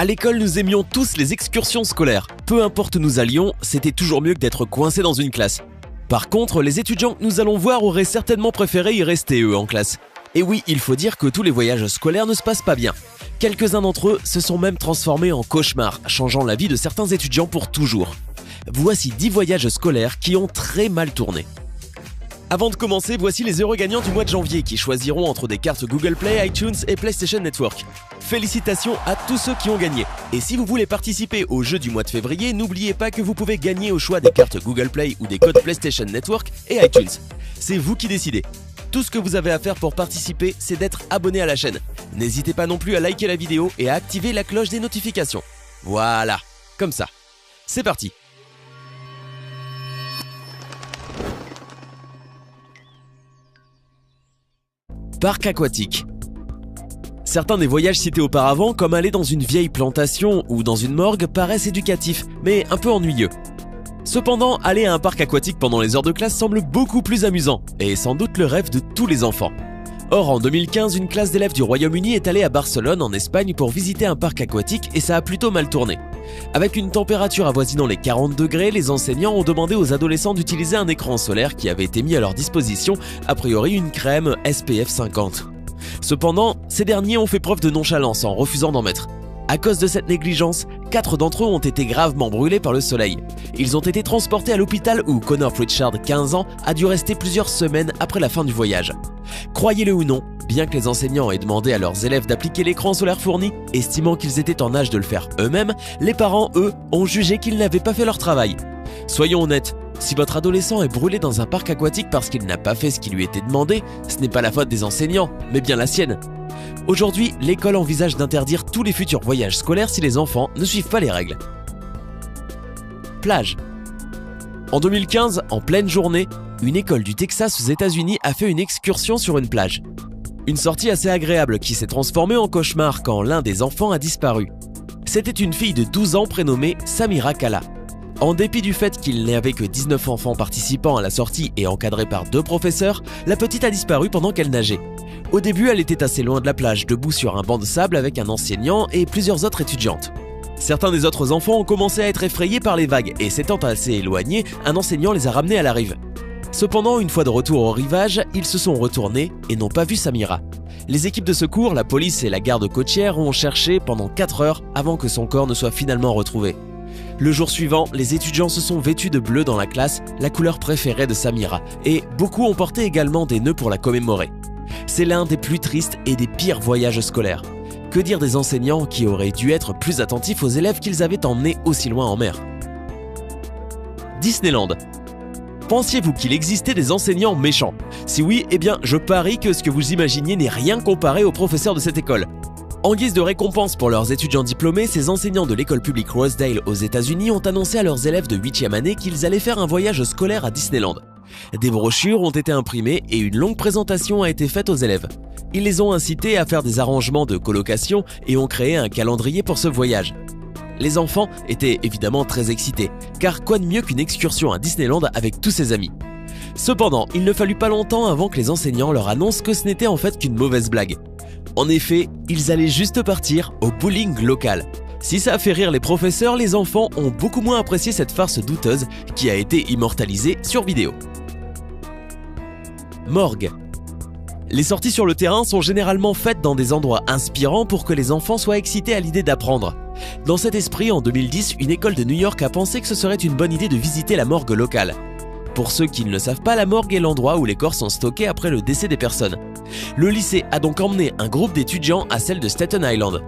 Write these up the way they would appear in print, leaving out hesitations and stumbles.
À l'école, nous aimions tous les excursions scolaires. Peu importe où nous allions, c'était toujours mieux que d'être coincés dans une classe. Par contre, les étudiants que nous allons voir auraient certainement préféré y rester eux en classe. Et oui, il faut dire que tous les voyages scolaires ne se passent pas bien. Quelques-uns d'entre eux se sont même transformés en cauchemars, changeant la vie de certains étudiants pour toujours. Voici 10 voyages scolaires qui ont très mal tourné. Avant de commencer, voici les heureux gagnants du mois de janvier qui choisiront entre des cartes Google Play, iTunes et PlayStation Network. Félicitations à tous ceux qui ont gagné. Et si vous voulez participer au jeu du mois de février, n'oubliez pas que vous pouvez gagner au choix des cartes Google Play ou des codes PlayStation Network et iTunes. C'est vous qui décidez. Tout ce que vous avez à faire pour participer, c'est d'être abonné à la chaîne. N'hésitez pas non plus à liker la vidéo et à activer la cloche des notifications. Voilà, comme ça. C'est parti. Parc aquatique. Certains des voyages cités auparavant, comme aller dans une vieille plantation ou dans une morgue, paraissent éducatifs, mais un peu ennuyeux. Cependant, aller à un parc aquatique pendant les heures de classe semble beaucoup plus amusant, et sans doute le rêve de tous les enfants. Or, en 2015, une classe d'élèves du Royaume-Uni est allée à Barcelone, en Espagne, pour visiter un parc aquatique, et ça a plutôt mal tourné. Avec une température avoisinant les 40 degrés, les enseignants ont demandé aux adolescents d'utiliser un écran solaire qui avait été mis à leur disposition, a priori une crème SPF 50. Cependant, ces derniers ont fait preuve de nonchalance en refusant d'en mettre. À cause de cette négligence, 4 d'entre eux ont été gravement brûlés par le soleil. Ils ont été transportés à l'hôpital où Connor Pritchard, 15 ans, a dû rester plusieurs semaines après la fin du voyage. Croyez-le ou non, bien que les enseignants aient demandé à leurs élèves d'appliquer l'écran solaire fourni, estimant qu'ils étaient en âge de le faire eux-mêmes, les parents, eux, ont jugé qu'ils n'avaient pas fait leur travail. Soyons honnêtes, si votre adolescent est brûlé dans un parc aquatique parce qu'il n'a pas fait ce qui lui était demandé, ce n'est pas la faute des enseignants, mais bien la sienne. Aujourd'hui, l'école envisage d'interdire tous les futurs voyages scolaires si les enfants ne suivent pas les règles. Plage. En 2015, en pleine journée, une école du Texas aux États-Unis a fait une excursion sur une plage. Une sortie assez agréable qui s'est transformée en cauchemar quand l'un des enfants a disparu. C'était une fille de 12 ans prénommée Samira Kalla. En dépit du fait qu'il n'y avait que 19 enfants participant à la sortie et encadrés par 2 professeurs, la petite a disparu pendant qu'elle nageait. Au début, elle était assez loin de la plage, debout sur un banc de sable avec un enseignant et plusieurs autres étudiantes. Certains des autres enfants ont commencé à être effrayés par les vagues et s'étant assez éloignés, un enseignant les a ramenés à la rive. Cependant, une fois de retour au rivage, ils se sont retournés et n'ont pas vu Samira. Les équipes de secours, la police et la garde côtière ont cherché pendant 4 heures avant que son corps ne soit finalement retrouvé. Le jour suivant, les étudiants se sont vêtus de bleu dans la classe, la couleur préférée de Samira, et beaucoup ont porté également des nœuds pour la commémorer. C'est l'un des plus tristes et des pires voyages scolaires. Que dire des enseignants qui auraient dû être plus attentifs aux élèves qu'ils avaient emmenés aussi loin en mer. Disneyland. Pensiez-vous qu'il existait des enseignants méchants? Si oui, eh bien je parie que ce que vous imaginiez n'est rien comparé aux professeurs de cette école. En guise de récompense pour leurs étudiants diplômés, ces enseignants de l'école publique Rosedale aux États-Unis ont annoncé à leurs élèves de 8e année qu'ils allaient faire un voyage scolaire à Disneyland. Des brochures ont été imprimées et une longue présentation a été faite aux élèves. Ils les ont incités à faire des arrangements de colocation et ont créé un calendrier pour ce voyage. Les enfants étaient évidemment très excités, car quoi de mieux qu'une excursion à Disneyland avec tous ses amis. Cependant, il ne fallut pas longtemps avant que les enseignants leur annoncent que ce n'était en fait qu'une mauvaise blague. En effet, ils allaient juste partir au bowling local. Si ça a fait rire les professeurs, les enfants ont beaucoup moins apprécié cette farce douteuse qui a été immortalisée sur vidéo. Morgue. Les sorties sur le terrain sont généralement faites dans des endroits inspirants pour que les enfants soient excités à l'idée d'apprendre. Dans cet esprit, en 2010, une école de New York a pensé que ce serait une bonne idée de visiter la morgue locale. Pour ceux qui ne le savent pas, la morgue est l'endroit où les corps sont stockés après le décès des personnes. Le lycée a donc emmené un groupe d'étudiants à celle de Staten Island.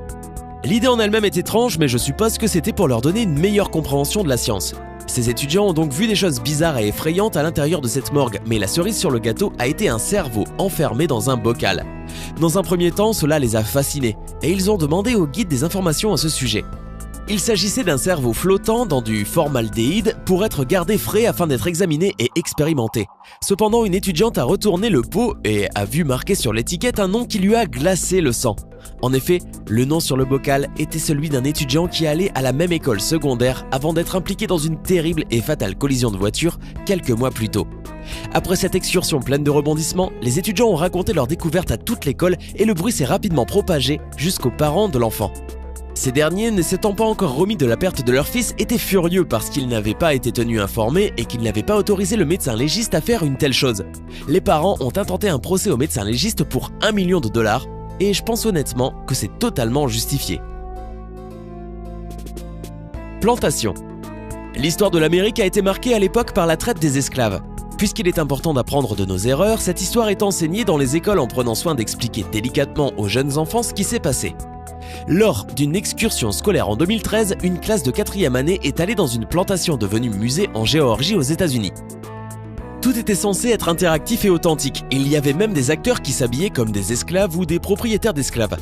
L'idée en elle-même est étrange, mais je suppose que c'était pour leur donner une meilleure compréhension de la science. Ces étudiants ont donc vu des choses bizarres et effrayantes à l'intérieur de cette morgue, mais la cerise sur le gâteau a été un cerveau enfermé dans un bocal. Dans un premier temps, cela les a fascinés, et ils ont demandé au guide des informations à ce sujet. Il s'agissait d'un cerveau flottant dans du formaldéhyde pour être gardé frais afin d'être examiné et expérimenté. Cependant, une étudiante a retourné le pot et a vu marqué sur l'étiquette un nom qui lui a glacé le sang. En effet, le nom sur le bocal était celui d'un étudiant qui allait à la même école secondaire avant d'être impliqué dans une terrible et fatale collision de voiture quelques mois plus tôt. Après cette excursion pleine de rebondissements, les étudiants ont raconté leur découverte à toute l'école et le bruit s'est rapidement propagé jusqu'aux parents de l'enfant. Ces derniers, ne s'étant pas encore remis de la perte de leur fils, étaient furieux parce qu'ils n'avaient pas été tenus informés et qu'ils n'avaient pas autorisé le médecin légiste à faire une telle chose. Les parents ont intenté un procès au médecin légiste pour $1 million et je pense honnêtement que c'est totalement justifié. Plantation. L'histoire de l'Amérique a été marquée à l'époque par la traite des esclaves. Puisqu'il est important d'apprendre de nos erreurs, cette histoire est enseignée dans les écoles en prenant soin d'expliquer délicatement aux jeunes enfants ce qui s'est passé. Lors d'une excursion scolaire en 2013, une classe de 4e année est allée dans une plantation devenue musée en Géorgie aux États-Unis. Tout était censé être interactif et authentique, il y avait même des acteurs qui s'habillaient comme des esclaves ou des propriétaires d'esclaves.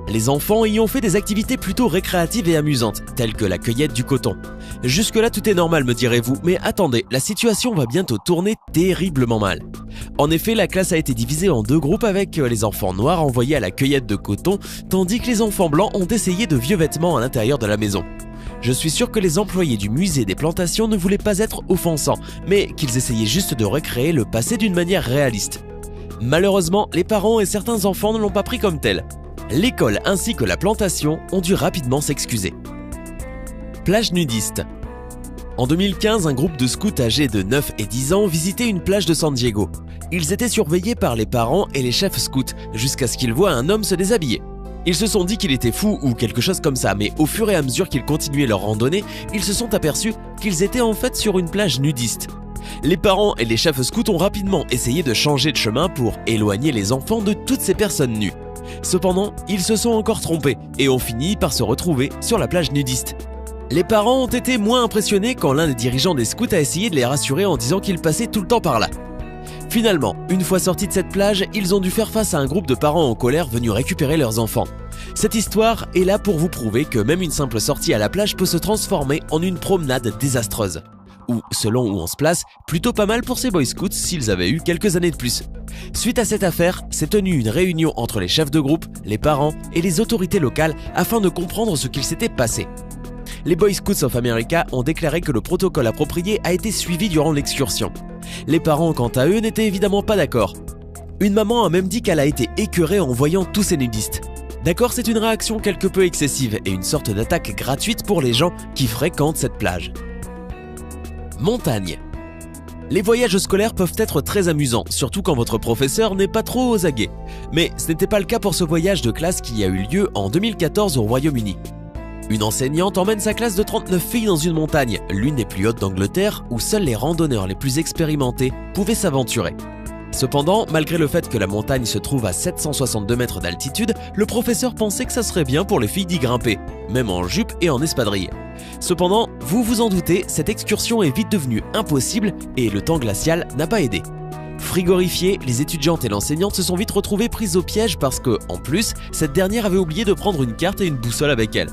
Les enfants y ont fait des activités plutôt récréatives et amusantes, telles que la cueillette du coton. Jusque-là tout est normal me direz-vous, mais attendez, la situation va bientôt tourner terriblement mal. En effet, la classe a été divisée en 2 groupes avec les enfants noirs envoyés à la cueillette de coton, tandis que les enfants blancs ont essayé de vieux vêtements à l'intérieur de la maison. Je suis sûr que les employés du musée des plantations ne voulaient pas être offensants, mais qu'ils essayaient juste de recréer le passé d'une manière réaliste. Malheureusement, les parents et certains enfants ne l'ont pas pris comme tel. L'école ainsi que la plantation ont dû rapidement s'excuser. Plage nudiste. En 2015, un groupe de scouts âgés de 9 et 10 ans visitait une plage de San Diego. Ils étaient surveillés par les parents et les chefs scouts jusqu'à ce qu'ils voient un homme se déshabiller. Ils se sont dit qu'il était fou ou quelque chose comme ça, mais au fur et à mesure qu'ils continuaient leur randonnée, ils se sont aperçus qu'ils étaient en fait sur une plage nudiste. Les parents et les chefs scouts ont rapidement essayé de changer de chemin pour éloigner les enfants de toutes ces personnes nues. Cependant, ils se sont encore trompés et ont fini par se retrouver sur la plage nudiste. Les parents ont été moins impressionnés quand l'un des dirigeants des scouts a essayé de les rassurer en disant qu'il passait tout le temps par là. Finalement, une fois sortis de cette plage, ils ont dû faire face à un groupe de parents en colère venus récupérer leurs enfants. Cette histoire est là pour vous prouver que même une simple sortie à la plage peut se transformer en une promenade désastreuse. Ou, selon où on se place, plutôt pas mal pour ces Boy Scouts s'ils avaient eu quelques années de plus. Suite à cette affaire, s'est tenue une réunion entre les chefs de groupe, les parents et les autorités locales afin de comprendre ce qu'il s'était passé. Les Boy Scouts of America ont déclaré que le protocole approprié a été suivi durant l'excursion. Les parents, quant à eux, n'étaient évidemment pas d'accord. Une maman a même dit qu'elle a été écœurée en voyant tous ces nudistes. D'accord, c'est une réaction quelque peu excessive et une sorte d'attaque gratuite pour les gens qui fréquentent cette plage. Montagne. Les voyages scolaires peuvent être très amusants, surtout quand votre professeur n'est pas trop aux aguets. Mais ce n'était pas le cas pour ce voyage de classe qui a eu lieu en 2014 au Royaume-Uni. Une enseignante emmène sa classe de 39 filles dans une montagne, l'une des plus hautes d'Angleterre, où seuls les randonneurs les plus expérimentés pouvaient s'aventurer. Cependant, malgré le fait que la montagne se trouve à 762 mètres d'altitude, le professeur pensait que ça serait bien pour les filles d'y grimper, même en jupe et en espadrille. Cependant, vous vous en doutez, cette excursion est vite devenue impossible et le temps glacial n'a pas aidé. Frigorifiées, les étudiantes et l'enseignante se sont vite retrouvées prises au piège parce que, en plus, cette dernière avait oublié de prendre une carte et une boussole avec elle.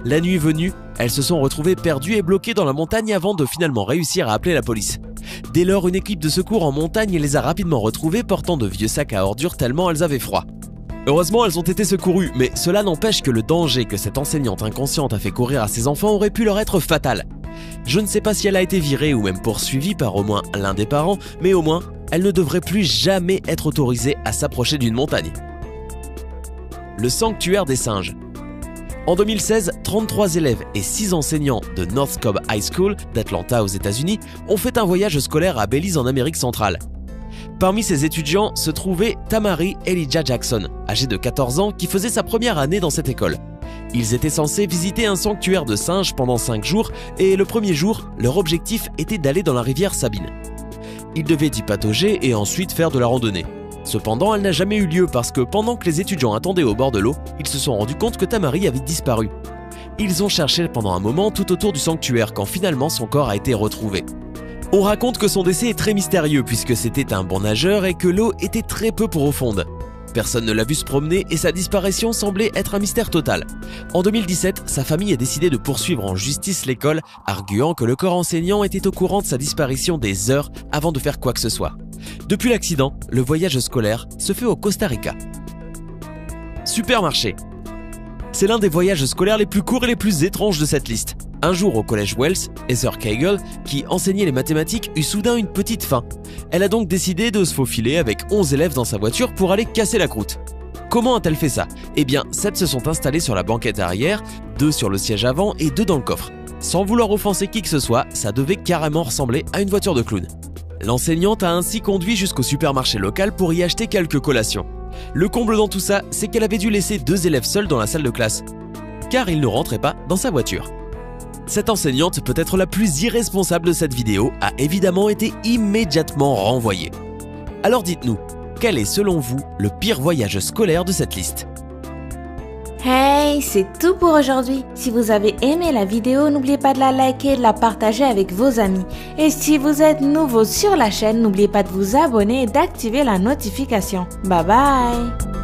La nuit venue, elles se sont retrouvées perdues et bloquées dans la montagne avant de finalement réussir à appeler la police. Dès lors, une équipe de secours en montagne les a rapidement retrouvées portant de vieux sacs à ordures tellement elles avaient froid. Heureusement, elles ont été secourues, mais cela n'empêche que le danger que cette enseignante inconsciente a fait courir à ses enfants aurait pu leur être fatal. Je ne sais pas si elle a été virée ou même poursuivie par au moins l'un des parents, mais au moins, elle ne devrait plus jamais être autorisée à s'approcher d'une montagne. Le sanctuaire des singes. En 2016, 33 élèves et 6 enseignants de North Cobb High School d'Atlanta aux États-Unis ont fait un voyage scolaire à Belize en Amérique centrale. Parmi ces étudiants se trouvait Tamari Elijah Jackson, âgée de 14 ans, qui faisait sa première année dans cette école. Ils étaient censés visiter un sanctuaire de singes pendant 5 jours et le premier jour, leur objectif était d'aller dans la rivière Sabine. Ils devaient y patauger et ensuite faire de la randonnée. Cependant, elle n'a jamais eu lieu parce que pendant que les étudiants attendaient au bord de l'eau, ils se sont rendus compte que Tamari avait disparu. Ils ont cherché pendant un moment tout autour du sanctuaire quand finalement son corps a été retrouvé. On raconte que son décès est très mystérieux puisque c'était un bon nageur et que l'eau était très peu profonde. Personne ne l'a vu se promener et sa disparition semblait être un mystère total. En 2017, sa famille a décidé de poursuivre en justice l'école, arguant que le corps enseignant était au courant de sa disparition des heures avant de faire quoi que ce soit. Depuis l'accident, le voyage scolaire se fait au Costa Rica. Supermarché. C'est l'un des voyages scolaires les plus courts et les plus étranges de cette liste. Un jour au collège Wells, Heather Kegel, qui enseignait les mathématiques, eut soudain une petite faim. Elle a donc décidé de se faufiler avec 11 élèves dans sa voiture pour aller casser la croûte. Comment a-t-elle fait ça? Eh bien, 7 se sont installés sur la banquette arrière, 2 sur le siège avant et 2 dans le coffre. Sans vouloir offenser qui que ce soit, ça devait carrément ressembler à une voiture de clown. L'enseignante a ainsi conduit jusqu'au supermarché local pour y acheter quelques collations. Le comble dans tout ça, c'est qu'elle avait dû laisser 2 élèves seuls dans la salle de classe, car ils ne rentraient pas dans sa voiture. Cette enseignante, peut-être la plus irresponsable de cette vidéo, a évidemment été immédiatement renvoyée. Alors dites-nous, quel est selon vous le pire voyage scolaire de cette liste? Hey, c'est tout pour aujourd'hui. Si vous avez aimé la vidéo, n'oubliez pas de la liker et de la partager avec vos amis. Et si vous êtes nouveau sur la chaîne, n'oubliez pas de vous abonner et d'activer la notification. Bye bye!